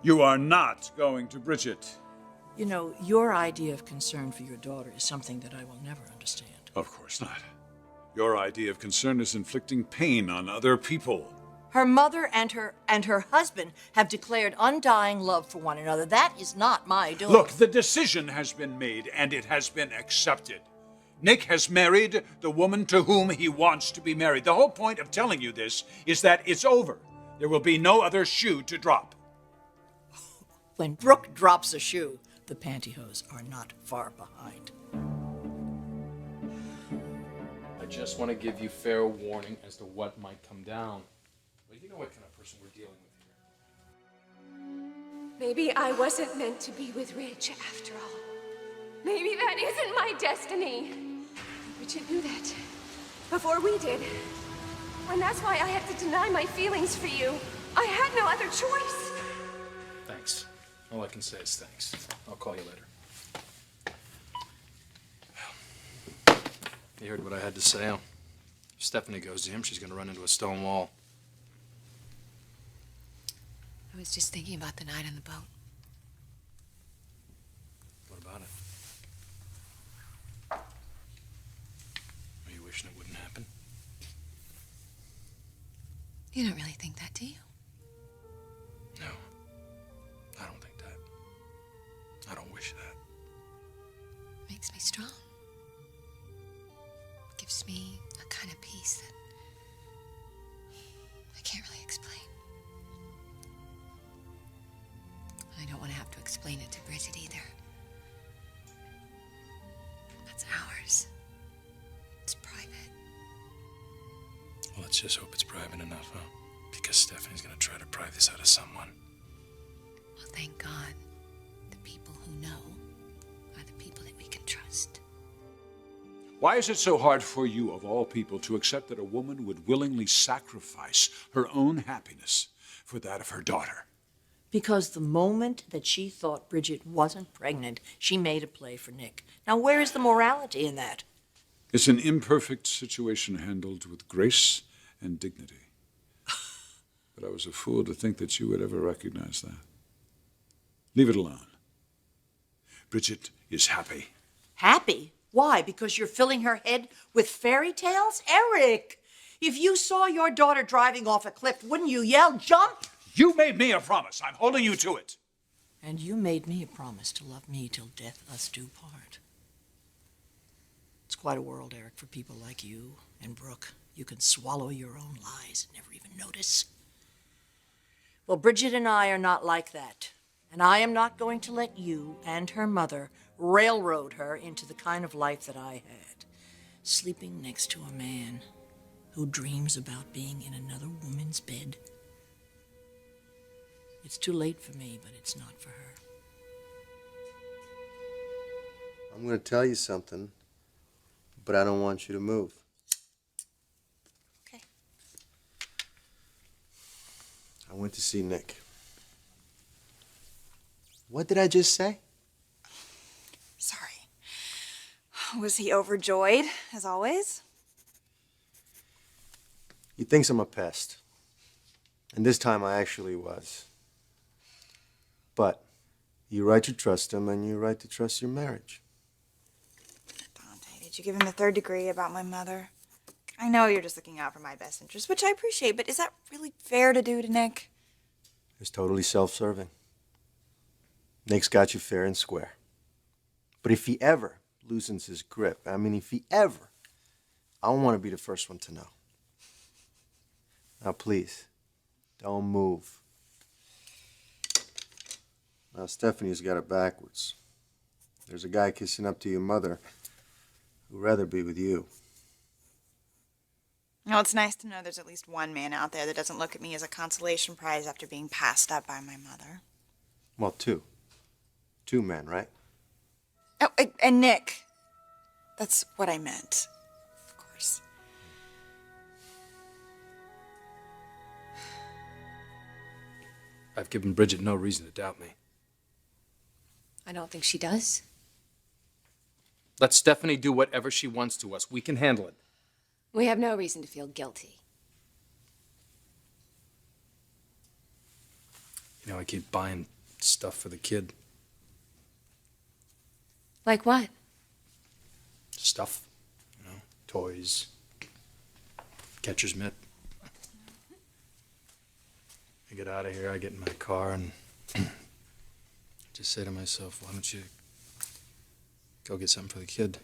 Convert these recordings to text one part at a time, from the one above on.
You are not going to Bridget. You know, your idea of concern for your daughter is something that I will never understand. Of course not. Your idea of concern is inflicting pain on other people. Her mother and her husband have declared undying love for one another. That is not my doing. Look, the decision has been made, and it has been accepted. Nick has married the woman to whom he wants to be married. The whole point of telling you this is that it's over. There will be no other shoe to drop. When Brooke drops a shoe, the pantyhose are not far behind. I just want to give you fair warning as to what might come down. But you know what kind of person we're dealing with here. Maybe I wasn't meant to be with Rich after all. Maybe that isn't my destiny. Bridget knew that before we did. And that's why I had to deny my feelings for you. I had no other choice. Thanks. All I can say is thanks. I'll call you later. You heard what I had to say. If Stephanie goes to him, she's going to run into a stone wall. I was just thinking about the night on the boat. What about it? Are you wishing it wouldn't happen? You don't really think that, do you? No. I don't think that. I don't wish that. Makes me strong. Gives me a kind of peace that I can't really explain. I don't want to have to explain it to Bridget either. That's ours. It's private. Well, let's just hope it's private enough, huh? Because Stephanie's going to try to pry this out of someone. Well, thank God. The people who know are the people that we can trust. Why is it so hard for you, of all people, to accept that a woman would willingly sacrifice her own happiness for that of her daughter? Because the moment that she thought Bridget wasn't pregnant, she made a play for Nick. Now, where is the morality in that? It's an imperfect situation handled with grace and dignity. But I was a fool to think that you would ever recognize that. Leave it alone. Bridget is happy. Happy? Why? Because you're filling her head with fairy tales? Eric, if you saw your daughter driving off a cliff, wouldn't you yell, jump? You made me a promise. I'm holding you to it. And you made me a promise to love me till death us do part. It's quite a world, Eric, for people like you and Brooke. You can swallow your own lies and never even notice. Well, Bridget and I are not like that. And I am not going to let you and her mother railroad her into the kind of life that I had. Sleeping next to a man who dreams about being in another woman's bed. It's too late for me, but it's not for her. I'm going to tell you something, but I don't want you to move. Okay. I went to see Nick. What did I just say? Sorry. Was he overjoyed, as always? He thinks I'm a pest. And this time I actually was. But you're right to trust him, and you're right to trust your marriage. Dante, did you give him the third degree about my mother? I know you're just looking out for my best interest, which I appreciate, but is that really fair to do to Nick? It's totally self-serving. Nick's got you fair and square. But if he ever loosens his grip, I want to be the first one to know. Now, please, don't move. Now, Stephanie's got it backwards. There's a guy kissing up to your mother who'd rather be with you. Well, it's nice to know there's at least one man out there that doesn't look at me as a consolation prize after being passed up by my mother. Well, two. Two men, right? Oh, and Nick. That's what I meant, of course. I've given Bridget no reason to doubt me. I don't think she does. Let Stephanie do whatever she wants to us. We can handle it. We have no reason to feel guilty. You know, I keep buying stuff for the kid. Like what? Stuff, you know, toys, catcher's mitt. I get out of here, I get in my car and just say to myself, why don't you go get something for the kid?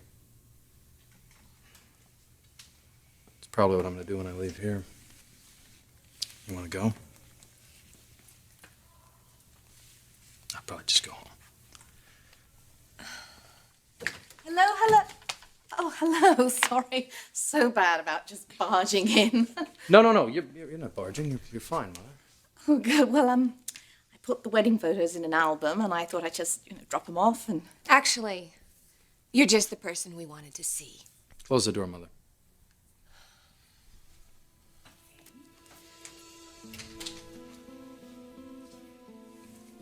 It's probably what I'm going to do when I leave here. You want to go? I'll probably just go home. Hello, hello. Oh, hello. Sorry. So bad about just barging in. No, you're not barging. You're fine, Mother. Oh, good. Well, I put the wedding photos in an album, and I thought I'd just, drop them off and... Actually, you're just the person we wanted to see. Close the door, Mother.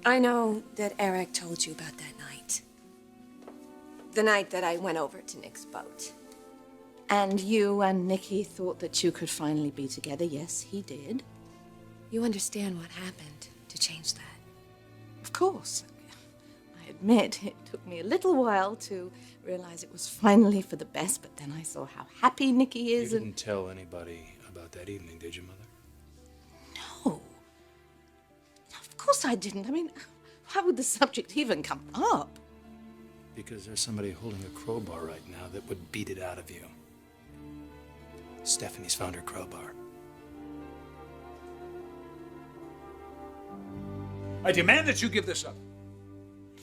I know that Eric told you about that night. The night that I went over to Nick's boat. And you and Nicky thought that you could finally be together. Yes, he did. You understand what happened to change that? Of course. I admit it took me a little while to realize it was finally for the best, but then I saw how happy Nicky is. You didn't tell anybody about that evening, did you, Mother? No. Of course I didn't. I mean, how would the subject even come up? Because there's somebody holding a crowbar right now that would beat it out of you. Stephanie's found her crowbar. I demand that you give this up.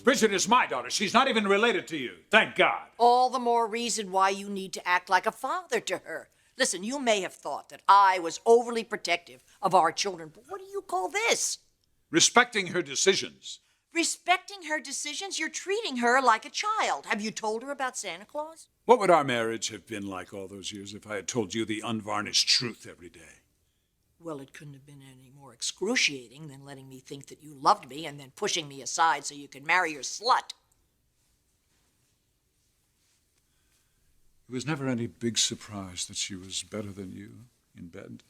Bridget is my daughter. She's not even related to you. Thank God. All the more reason why you need to act like a father to her. Listen, you may have thought that I was overly protective of our children, but what do you call this? Respecting her decisions. Respecting her decisions? You're treating her like a child. Have you told her about Santa Claus? What would our marriage have been like all those years if I had told you the unvarnished truth every day? Well, it couldn't have been any more excruciating than letting me think that you loved me and then pushing me aside so you could marry your slut. It was never any big surprise that she was better than you in bed.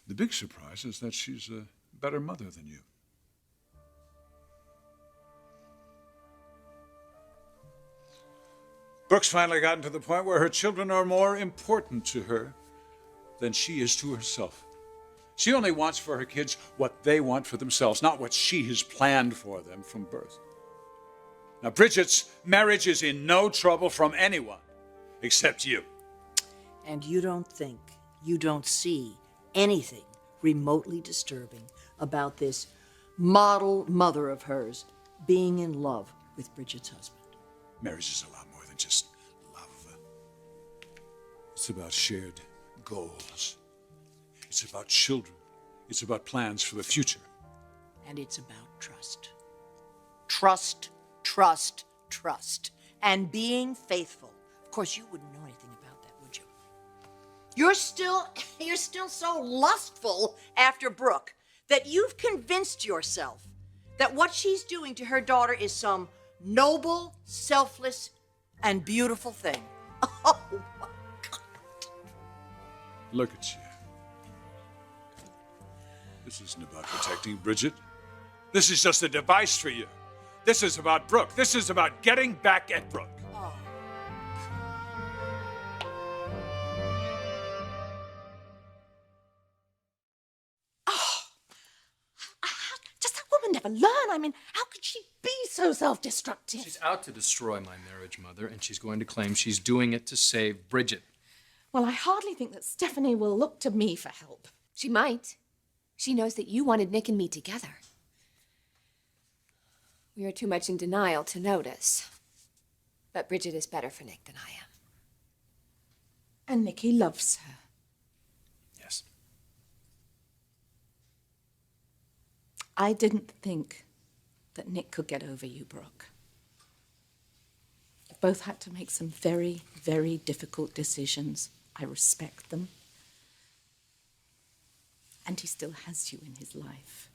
The big surprise is that she's a better mother than you. Brooke's finally gotten to the point where her children are more important to her than she is to herself. She only wants for her kids what they want for themselves, not what she has planned for them from birth. Now, Bridget's marriage is in no trouble from anyone except you. And you don't see anything remotely disturbing about this model mother of hers being in love with Bridget's husband. Marriage is a lot more than just love. It's about shared goals. It's about children. It's about plans for the future. And it's about trust. Trust, trust, trust. And being faithful. Of course, you wouldn't know anything about that, would you? You're still so lustful after Brooke that you've convinced yourself that what she's doing to her daughter is some noble, selfless, and beautiful thing. Oh, my God. Look at you. This isn't about protecting Bridget. This is just a device for you. This is about Brooke. This is about getting back at Brooke. Oh. Does that woman never learn? I mean, how could she be so self-destructive? She's out to destroy my marriage, Mother, and she's going to claim she's doing it to save Bridget. Well, I hardly think that Stephanie will look to me for help. She might. She knows that you wanted Nick and me together. We are too much in denial to notice. But Bridget is better for Nick than I am. And Nicky loves her. Yes. I didn't think that Nick could get over you, Brooke. You both had to make some very, very difficult decisions. I respect them. And he still has you in his life.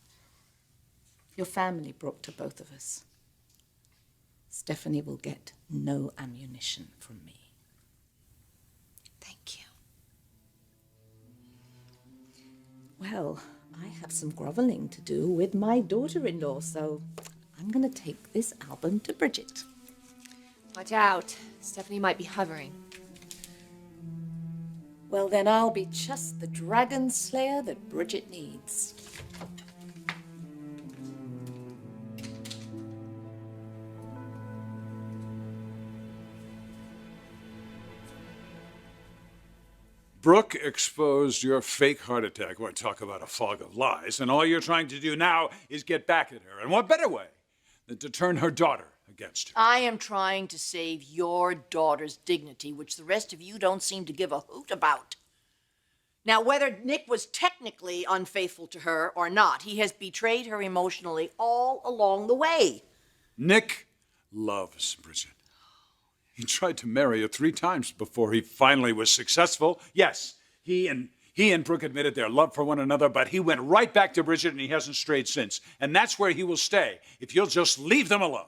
Your family brought to both of us. Stephanie will get no ammunition from me. Thank you. Well, I have some groveling to do with my daughter-in-law, so I'm going to take this album to Bridget. Watch out. Stephanie might be hovering. Well, then I'll be just the dragon slayer that Bridget needs. Brooke exposed your fake heart attack. Well, talk about a fog of lies. And all you're trying to do now is get back at her. And what better way than to turn her daughter against her? I am trying to save your daughter's dignity, which the rest of you don't seem to give a hoot about. Now, whether Nick was technically unfaithful to her or not, he has betrayed her emotionally all along the way. Nick loves Bridget. He tried to marry her 3 times before he finally was successful. Yes, he and Brooke admitted their love for one another, but he went right back to Bridget and he hasn't strayed since. And that's where he will stay, if you'll just leave them alone.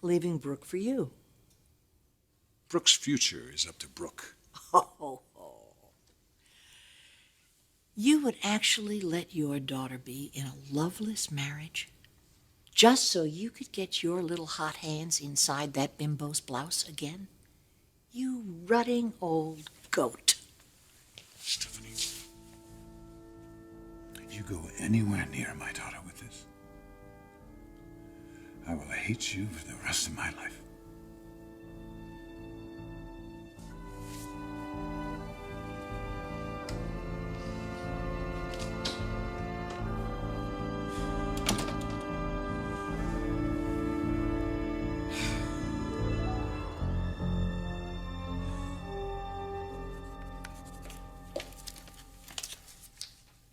Leaving Brooke for you. Brooke's future is up to Brooke. Oh. You would actually let your daughter be in a loveless marriage just so you could get your little hot hands inside that bimbo's blouse again? You rutting old goat. Stephanie, if you go anywhere near my daughter with this, I will hate you for the rest of my life.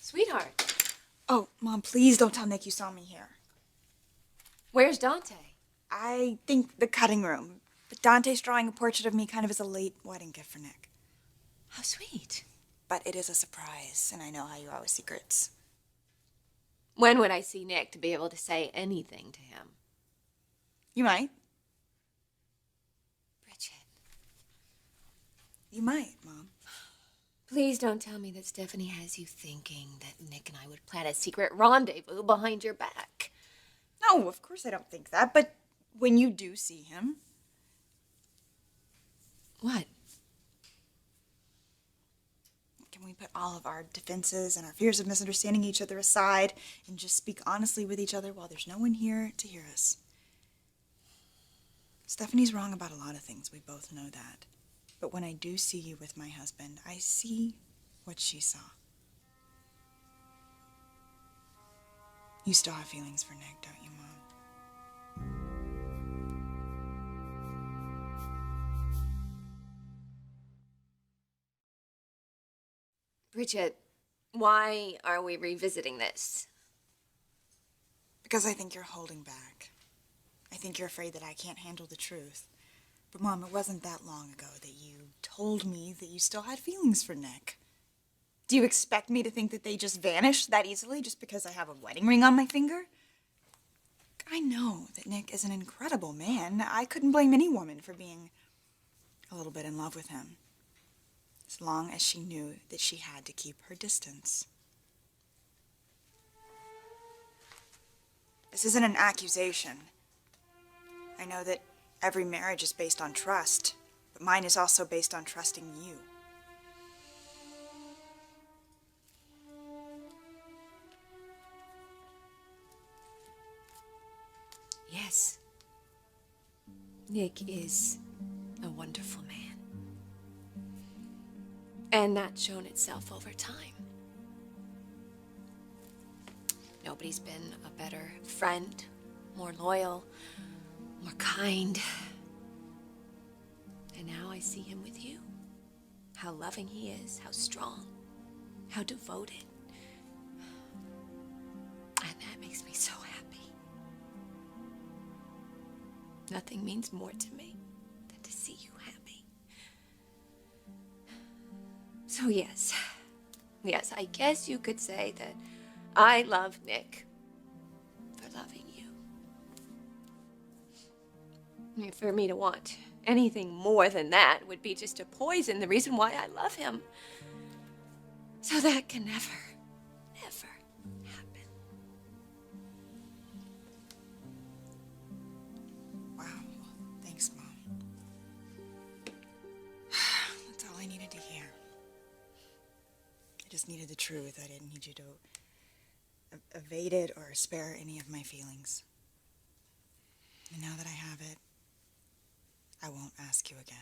Sweetheart, Oh, Mom, please don't tell Nick you saw me here. where's Dante? I think the cutting room. But Dante's drawing a portrait of me kind of as a late wedding gift for Nick. How sweet. But it is a surprise, and I know how you are with secrets. When would I see Nick to be able to say anything to him? You might. Bridget, You might, Mom. please don't tell me that Stephanie has you thinking that Nick and I would plan a secret rendezvous behind your back. No, of course I don't think that, but when you do see him, What? can we put all of our defenses and our fears of misunderstanding each other aside and just speak honestly with each other while there's no one here to hear us? Stephanie's wrong about a lot of things, we both know that. But when I do see you with my husband, I see what she saw. You still have feelings for Nick, don't you, Mom? Bridget, why are we revisiting this? Because I think you're holding back. I think you're afraid that I can't handle the truth. But, Mom, it wasn't that long ago that you told me that you still had feelings for Nick. Do you expect me to think that they just vanished that easily just because I have a wedding ring on my finger? I know that Nick is an incredible man. I couldn't blame any woman for being a little bit in love with him, as long as she knew that she had to keep her distance. This isn't an accusation. I know that every marriage is based on trust, but mine is also based on trusting you. Yes. Nick is a wonderful man. And that's shown itself over time. Nobody's been a better friend, more loyal, more kind. And now I see him with you. How loving he is, how strong, how devoted. And that makes me so happy. Nothing means more to me than to see you happy. So yes, I guess you could say that I love Nick for loving you. For me to want anything more than that would be just to poison the reason why I love him. So that can never happen. Wow. Thanks, Mom. That's all I needed to hear. I just needed the truth. I didn't need you to evade it or spare any of my feelings. And now that I have it, I won't ask you again.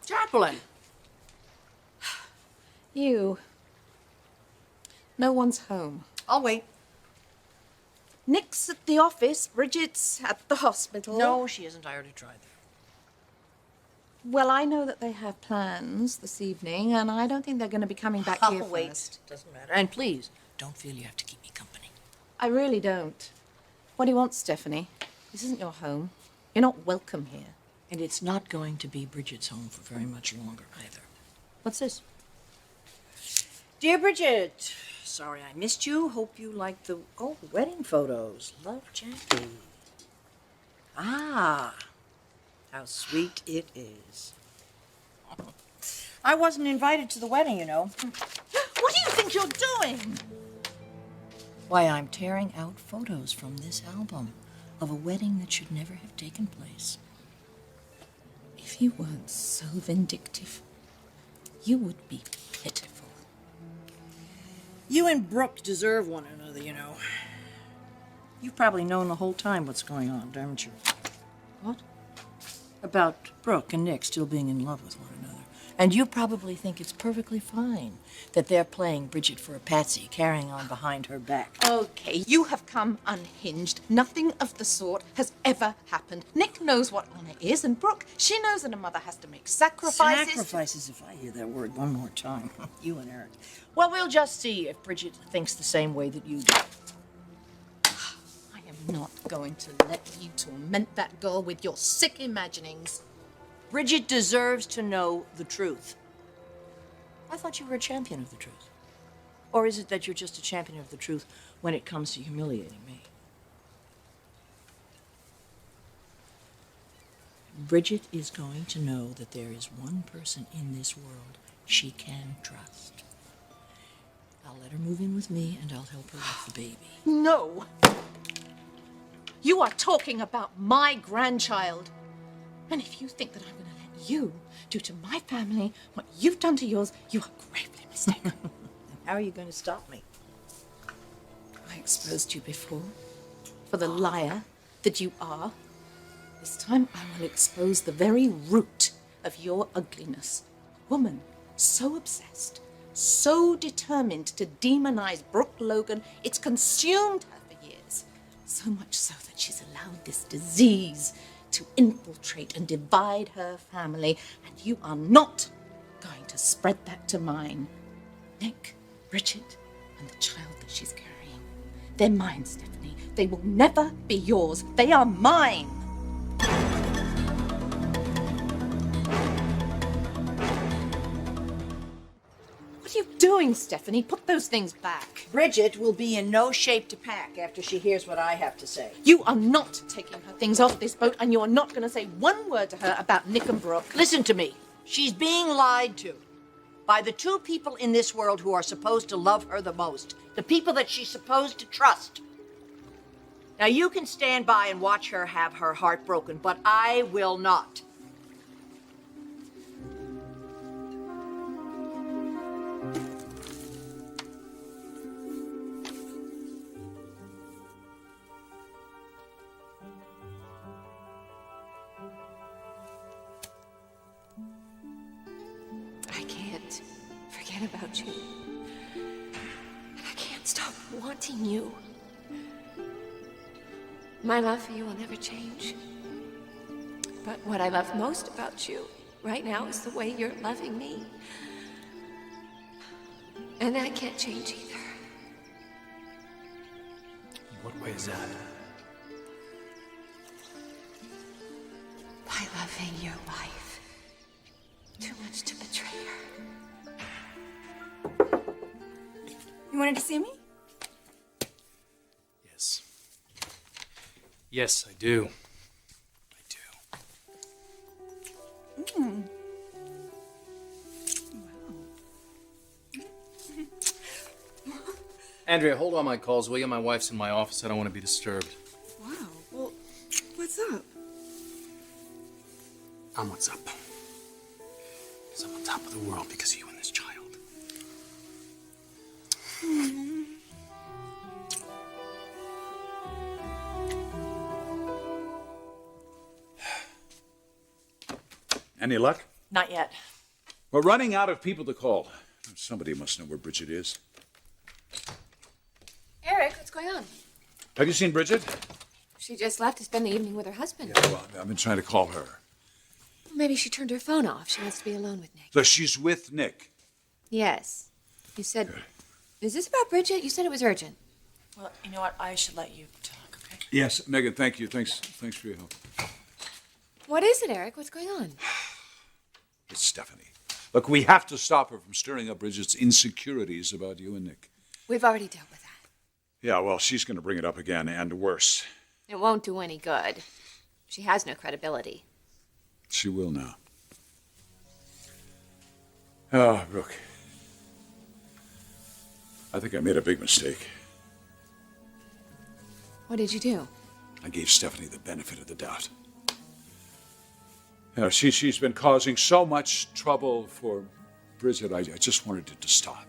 Jacqueline! You. No one's home. I'll wait. Nick's at the office. Bridget's at the hospital. No, she isn't. I already tried that. Well, I know that they have plans this evening, and I don't think they're going to be coming back here I'll wait. first. Doesn't matter. And please, don't feel you have to keep me company. I really don't. What do you want, Stephanie? This isn't your home. You're not welcome here. And it's not going to be Bridget's home for very much longer either. What's this? Dear Bridget, sorry I missed you. Hope you liked the wedding photos. Love, Jackie. Ah, how sweet it is. I wasn't invited to the wedding, you know. What do you think you're doing? Why, I'm tearing out photos from this album of a wedding that should never have taken place. If you weren't so vindictive, you would be pitiful. You and Brooke deserve one another, you know. You've probably known the whole time what's going on, haven't you? What? About Brooke and Nick still being in love with one another. And you probably think it's perfectly fine that they're playing Bridget for a patsy, carrying on behind her back. Okay, you have come unhinged. Nothing of the sort has ever happened. Nick knows what honor is, and Brooke, she knows that a mother has to make sacrifices. Sacrifices, if I hear that word one more time. You and Eric. Well, we'll just see if Bridget thinks the same way that you do. I am not going to let you torment that girl with your sick imaginings. Bridget deserves to know the truth. I thought you were a champion of the truth. Or is it that you're just a champion of the truth when it comes to humiliating me? Bridget is going to know that there is one person in this world she can trust. I'll let her move in with me, and I'll help her with the baby. No. You are talking about my grandchild. And if you think that I'm going to let you do to my family what you've done to yours, you are gravely mistaken. How are you going to stop me? I exposed you before for the liar that you are. This time I will expose the very root of your ugliness. A woman so obsessed, so determined to demonize Brooke Logan, it's consumed her for years. So much so that she's allowed this disease to infiltrate and divide her family, and you are not going to spread that to mine. Nick, Bridget, and the child that she's carrying. They're mine, Stephanie. They will never be yours. They are mine. What are you doing, Stephanie? Put those things back. Bridget will be in no shape to pack after she hears what I have to say. You are not taking her things off this boat, and you are not going to say one word to her about Nick and Brooke. Listen to me. She's being lied to by the two people in this world who are supposed to love her the most, the people that she's supposed to trust. Now, you can stand by and watch her have her heart broken, but I will not. I can't forget about you. I can't stop wanting you. My love for you will never change. But what I love most about you right now is the way you're loving me. And that can't change either. What way is that? By loving your wife Too much to betray her. You wanted to see me? Yes. Yes, I do. Andrea, hold on my calls, will you? My wife's in my office. I don't want to be disturbed. Wow. Well, what's up? What's up? Because I'm on top of the world because of you and this child. Any luck? Not yet. We're running out of people to call. Somebody must know where Bridget is. Eric, what's going on? Have you seen Bridget? She just left to spend the evening with her husband. Yeah, well, I've been trying to call her. Maybe she turned her phone off. She wants to be alone with Nick. So she's with Nick. Yes. You said... Is this about Bridget? You said it was urgent. Well, you know what? I should let you talk, okay? Yes, Megan, thank you. Thanks for your help. What is it, Eric? What's going on? It's Stephanie. Look, we have to stop her from stirring up Bridget's insecurities about you and Nick. We've already dealt with that. Yeah, well, she's going to bring it up again, and worse. It won't do any good. She has no credibility. She will now. Oh, Brooke. I think I made a big mistake. What did you do? I gave Stephanie the benefit of the doubt. You know, she's been causing so much trouble for Bridget, I just wanted it to stop.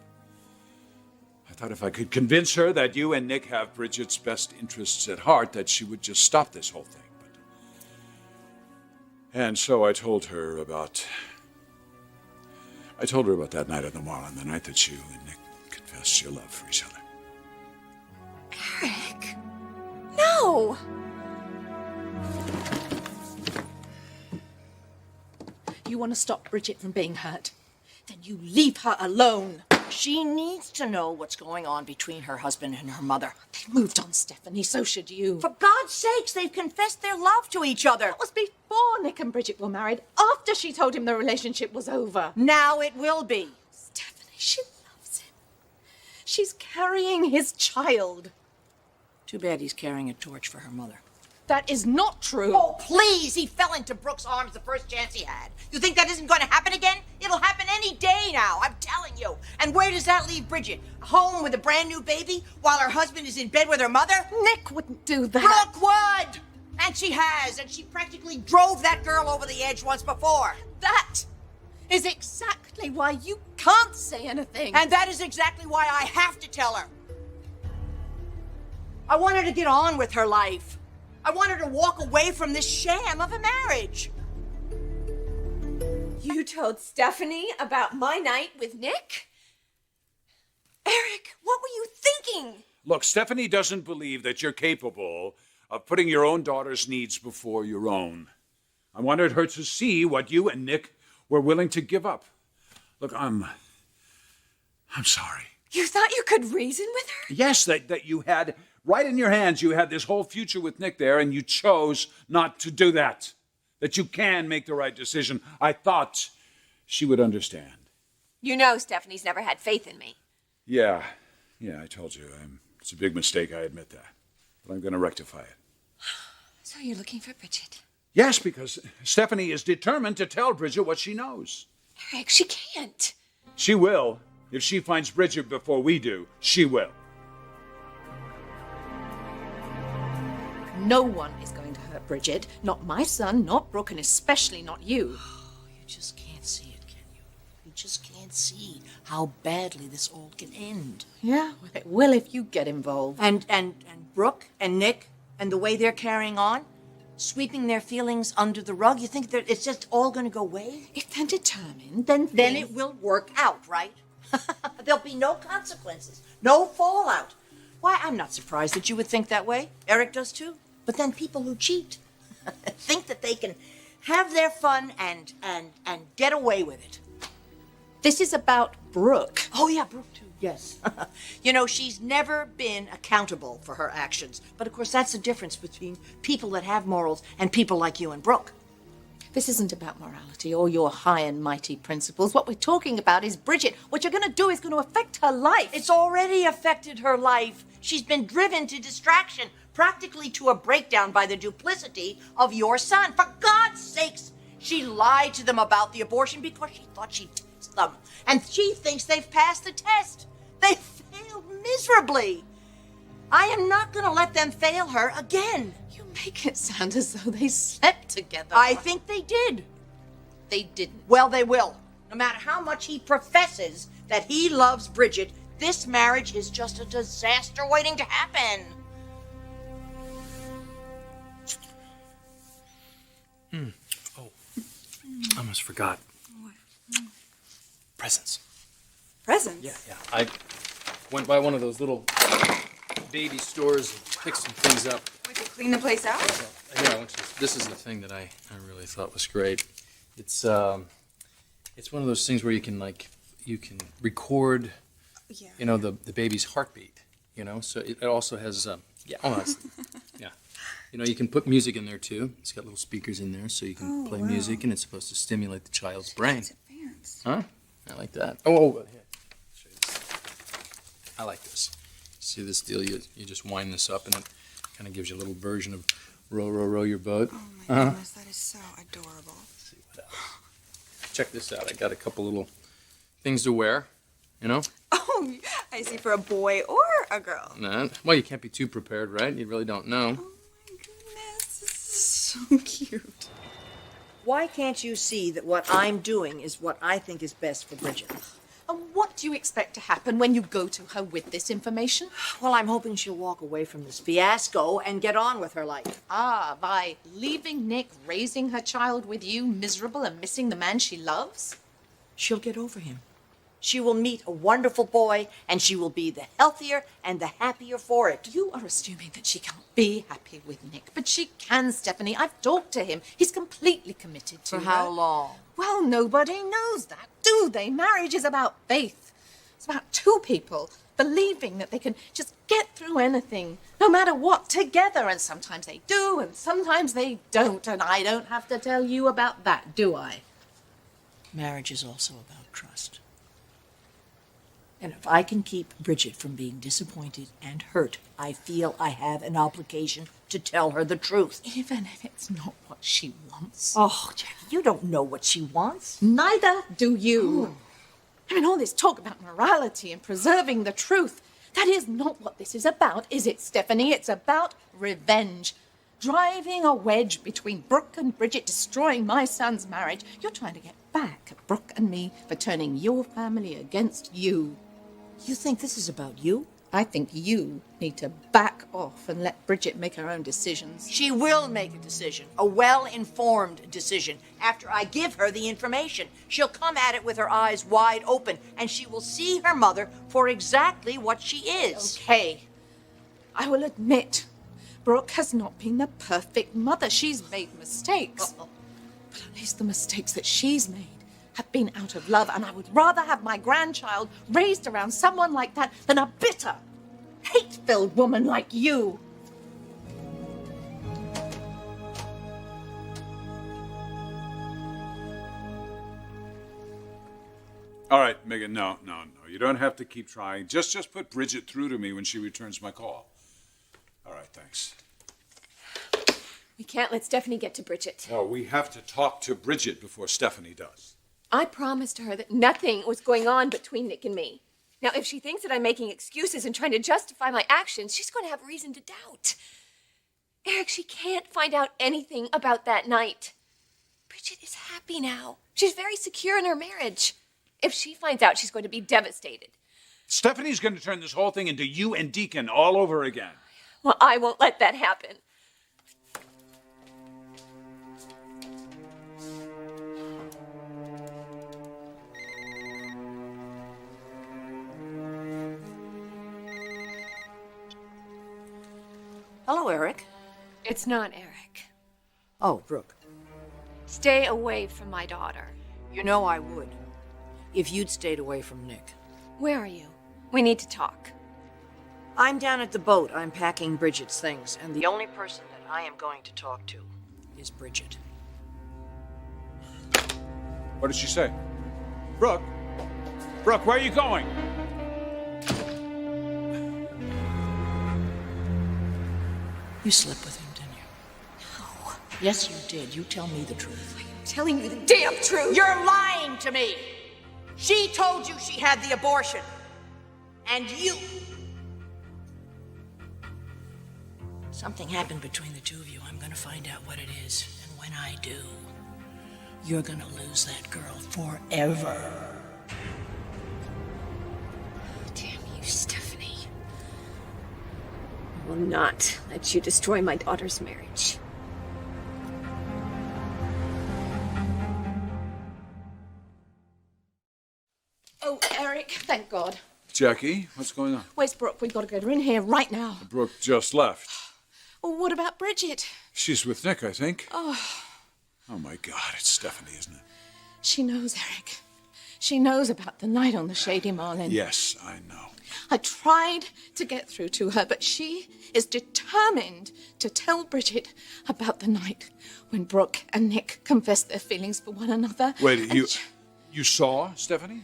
I thought if I could convince her that you and Nick have Bridget's best interests at heart, that she would just stop this whole thing. And so I told her about that night at the mall, and the night that you and Nick confessed your love for each other. Eric! No! You want to stop Bridget from being hurt? Then you leave her alone. She needs to know what's going on between her husband and her mother. They've moved on, Stephanie. So should you. For God's sakes, they've confessed their love to each other. That was before Nick and Bridget were married, after she told him the relationship was over. Now it will be. Stephanie, she loves him. She's carrying his child. Too bad he's carrying a torch for her mother. That is not true. Oh, please! He fell into Brooke's arms the first chance he had. You think that isn't going to happen again? It'll happen any day now, I'm telling you. And where does that leave Bridget? Home with a brand new baby while her husband is in bed with her mother? Nick wouldn't do that. Brooke would! And she has, and she practically drove that girl over the edge once before. That is exactly why you can't say anything. And that is exactly why I have to tell her. I want her to get on with her life. I want her to walk away from this sham of a marriage. You told Stephanie about my night with Nick? Eric, what were you thinking? Look, Stephanie doesn't believe that you're capable of putting your own daughter's needs before your own. I wanted her to see what you and Nick were willing to give up. Look, I'm sorry. You thought you could reason with her? Yes, that you had, right in your hands, you had this whole future with Nick there, and you chose not to do that. That you can make the right decision. I thought she would understand. You know Stephanie's never had faith in me. Yeah, I told you. It's a big mistake, I admit that. But I'm going to rectify it. So you're looking for Bridget? Yes, because Stephanie is determined to tell Bridget what she knows. Eric, she can't. She will. If she finds Bridget before we do, she will. No one is going to hurt Bridget. Not my son, not Brooke, and especially not you. You just can't see it, can you? You just can't see how badly this all can end. Yeah, well, it will if you get involved. And Brooke and Nick and the way they're carrying on, sweeping their feelings under the rug, you think that it's just all going to go away? If they're determined, then Then it will work out, right? There'll be no consequences, no fallout. Why, I'm not surprised that you would think that way. Eric does too. But then people who cheat think that they can have their fun and get away with it. This is about Brooke. Oh, yeah, Brooke, too. Yes. You know, she's never been accountable for her actions. But, of course, that's the difference between people that have morals and people like you and Brooke. This isn't about morality or your high and mighty principles. What we're talking about is Bridget. What you're going to do is going to affect her life. It's already affected her life. She's been driven to distraction, practically to a breakdown by the duplicity of your son. For God's sakes, she lied to them about the abortion because she thought she'd test them. And she thinks they've passed the test. They failed miserably. I am not going to let them fail her again. You make it sound as though they slept together. I think they did. They didn't. Well, they will. No matter how much he professes that he loves Bridget, this marriage is just a disaster waiting to happen. Oh, I almost forgot. Presents. Presents? Yeah. I went by one of those little baby stores and picked some things up. Would you clean the place out? Yeah, this is the thing that I really thought was great. It's one of those things where you can record, Yeah. the baby's heartbeat. So it also has yeah. You can put music in there too. It's got little speakers in there, so you can play music, and it's supposed to stimulate the child's brain. It's advanced. Huh? I like that. Oh, here. Show you this. I like this. See this deal? You just wind this up, and it kind of gives you a little version of row, row, row your boat. Oh my goodness, that is so adorable. Let's see what else. Check this out. I got a couple little things to wear. Oh, I see, for a boy or a girl. Well, you can't be too prepared, right? You really don't know. Oh my goodness, this is so cute. Why can't you see that what I'm doing is what I think is best for Bridget? And what do you expect to happen when you go to her with this information? Well, I'm hoping she'll walk away from this fiasco and get on with her life. Ah, by leaving Nick, raising her child with you, miserable and missing the man she loves? She'll get over him. She will meet a wonderful boy, and she will be the healthier and the happier for it. You are assuming that she can't be happy with Nick, but she can, Stephanie. I've talked to him. He's completely committed to For her. how long? Well, nobody knows that, do they? Marriage is about faith. It's about two people believing that they can just get through anything, no matter what, together. And sometimes they do, and sometimes they don't. And I don't have to tell you about that, do I? Marriage is also about trust. And if I can keep Bridget from being disappointed and hurt, I feel I have an obligation to tell her the truth. Even if it's not what she wants. Oh, Jackie, you don't know what she wants. Neither do you. I mean, all this talk about morality and preserving the truth, that is not what this is about, is it, Stephanie? It's about revenge. Driving a wedge between Brooke and Bridget, destroying my son's marriage. You're trying to get back at Brooke and me for turning your family against you. You think this is about you? I think you need to back off and let Bridget make her own decisions. She will make a decision, a well-informed decision. After I give her the information, she'll come at it with her eyes wide open, and she will see her mother for exactly what she is. Okay, I will admit, Brooke has not been the perfect mother. She's made mistakes. But at least the mistakes that she's made have been out of love, and I would rather have my grandchild raised around someone like that than a bitter, hate-filled woman like you. All right, Megan, no. You don't have to keep trying. Just put Bridget through to me when she returns my call. All right, thanks. We can't let Stephanie get to Bridget. No, we have to talk to Bridget before Stephanie does. I promised her that nothing was going on between Nick and me. Now, if she thinks that I'm making excuses and trying to justify my actions, she's going to have reason to doubt. Eric, she can't find out anything about that night. Bridget is happy now. She's very secure in her marriage. If she finds out, she's going to be devastated. Stephanie's going to turn this whole thing into you and Deacon all over again. Well, I won't let that happen. Hello, Eric. It's not Eric. Oh, Brooke. Stay away from my daughter. You know I would, if you'd stayed away from Nick. Where are you? We need to talk. I'm down at the boat. I'm packing Bridget's things, and the only person that I am going to talk to is Bridget. What did she say? Brooke? Brooke, where are you going? You slept with him, didn't you? No. Yes, you did. You tell me the truth. I'm telling you the damn truth. You're lying to me. She told you she had the abortion. And you. Something happened between the two of you. I'm going to find out what it is. And when I do, you're going to lose that girl forever. Damn you, Stephanie. I will not let you destroy my daughter's marriage. Oh, Eric, thank God. Jackie, what's going on? Where's Brooke? We've got to get her in here right now. Brooke just left. Well, what about Bridget? She's with Nick, I think. Oh my God, it's Stephanie, isn't it? She knows, Eric. She knows about the night on the Shady Marlin. Yes, I know. I tried to get through to her, but she is determined to tell Bridget about the night when Brooke and Nick confessed their feelings for one another. Wait, you saw Stephanie?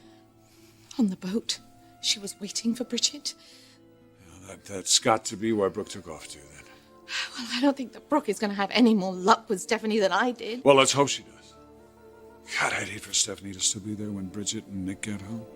On the boat. She was waiting for Bridget. That's got to be why Brooke took off too, then. Well, I don't think that Brooke is going to have any more luck with Stephanie than I did. Well, let's hope she does. God, I'd hate for Stephanie to still be there when Bridget and Nick get home.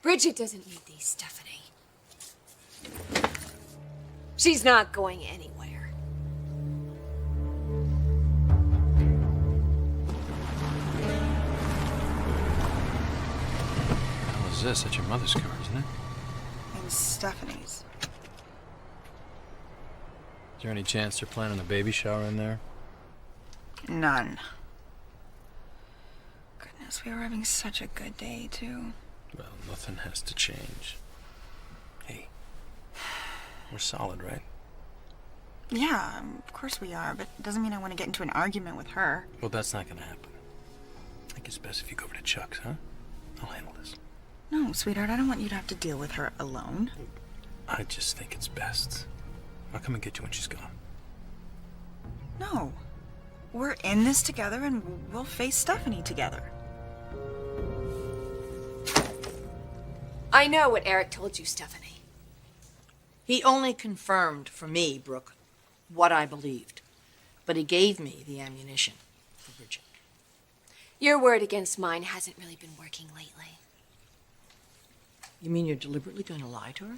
Bridget doesn't need these, Stephanie. She's not going anywhere. What the hell is this? That's your mother's car, isn't it? And Stephanie's. Is there any chance they're planning a baby shower in there? None. Goodness, we were having such a good day, too. Well, nothing has to change. Hey, we're solid, right? Yeah, of course we are, but it doesn't mean I want to get into an argument with her. Well, that's not gonna happen. I think it's best if you go over to Chuck's, huh? I'll handle this. No, sweetheart, I don't want you to have to deal with her alone. I just think it's best. I'll come and get you when she's gone. No. We're in this together and we'll face Stephanie together. I know what Eric told you, Stephanie. He only confirmed for me, Brooke, what I believed. But he gave me the ammunition for Bridget. Your word against mine hasn't really been working lately. You mean you're deliberately going to lie to her?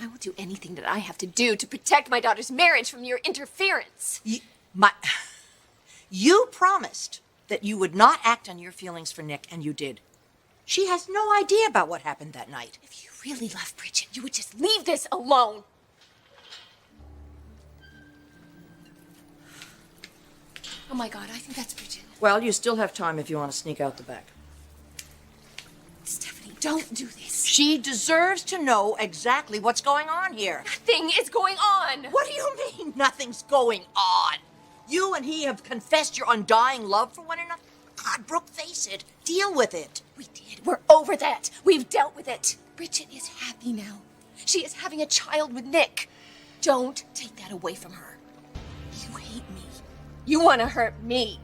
I will do anything that I have to do to protect my daughter's marriage from your interference. You promised that you would not act on your feelings for Nick, and you did. She has no idea about what happened that night. If you really love Bridget, you would just leave this alone. Oh my God, I think that's Bridget. Well, you still have time if you want to sneak out the back. Stephanie, don't do this. She deserves to know exactly what's going on here. Nothing is going on. What do you mean nothing's going on? You and he have confessed your undying love for one another. God, Brooke, face it. Deal with it. We did. We're over that. We've dealt with it. Bridget is happy now. She is having a child with Nick. Don't take that away from her. You hate me. You want to hurt me.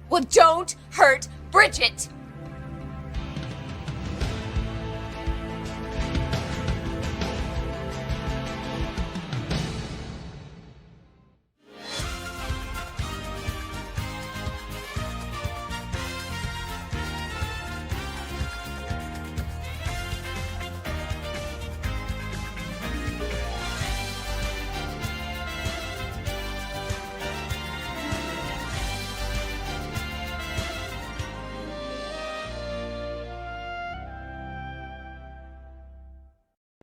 Well, don't hurt Bridget.